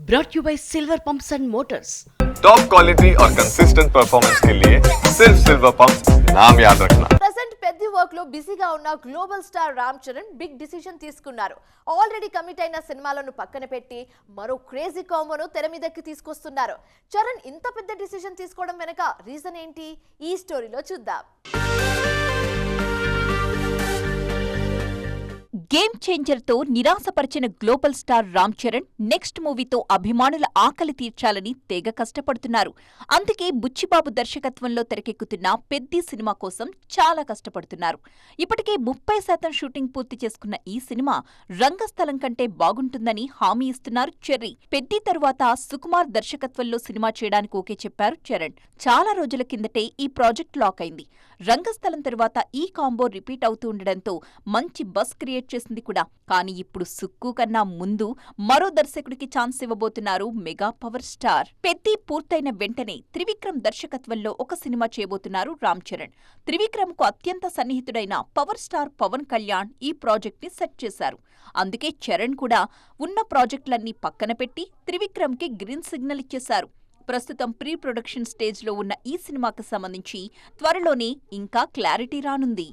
brought you by Silver Pumps and Motors. Top quality और consistent performance के लिए सिर्फ सिल्वर पंप्स नाम याद रखना. ప్రెజెంట్ పెద్ద వర్క్ లో బిజీగా ఉన్న global star Ram Charan big decision తీసుకున్నారు. ఆల్రెడీ కమిట్ అయిన సినిమాలను పక్కన పెట్టి మరో క్రేజీ కాంబోను తెర మీదకి తీసుకొస్తున్నారు. చరణ్ ఇంత పెద్ద డిసిషన్ తీసుకోవడం వెనక రీజన్ ఏంటి? ఈ స్టోరీలో చూద్దాం. గేమ్ చేంజర్ తో నిరాశపరిచిన global star Ram Charan next మూవీతో అభిమానుల ఆకలి తీర్చాలని తెగ కష్టపడుతున్నారు. అందుకే బుచ్చిబాబు దర్శకత్వంలో తెరకెక్కుతున్న పెద్ది సినిమా కోసం చాలా కష్టపడుతున్నారు. ఇప్పటికే 30% షూటింగ్ పూర్తి చేసుకున్న ఈ సినిమా రంగస్థలం కంటే బాగుంటుందని హామీ ఇస్తున్నారు చెర్రీ. పెద్ది తరువాత సుకుమార్ దర్శకత్వంలో సినిమా చేయడానికి ఓకే చెప్పారు చరణ్. చాలా రోజుల కిందటే ఈ ప్రాజెక్ట్ లాక్ అయింది. రంగస్థలం తరువాత ఈ కాంబో రిపీట్ అవుతూ ఉండడంతో మంచి బస్ క్రియేట్ చేసింది కూడా. కానీ ఇప్పుడు సుక్కు కన్నా ముందు మరో దర్శకుడికి ఛాన్స్ ఇవ్వబోతున్నారు మెగా పవర్ స్టార్. పెద్ది పూర్తయిన వెంటనే త్రివిక్రమ్ దర్శకత్వంలో ఒక సినిమా చేయబోతున్నారు రామ్ చరణ్. త్రివిక్రమ్ కు అత్యంత సన్నిహితుడైన పవర్ స్టార్ పవన్ కళ్యాణ్ ఈ ప్రాజెక్ట్ ని సెట్ చేశారు. అందుకే చరణ్ కూడా ఉన్న ప్రాజెక్టులన్నీ పక్కన పెట్టి త్రివిక్రమ్ కి గ్రీన్ సిగ్నల్ ఇచ్చేశారు. ప్రస్తుతం ప్రీ ప్రొడక్షన్ స్టేజ్ లో ఉన్న ఈ సినిమాకి సంబంధించి త్వరలోనే ఇంకా క్లారిటీ రానుంది.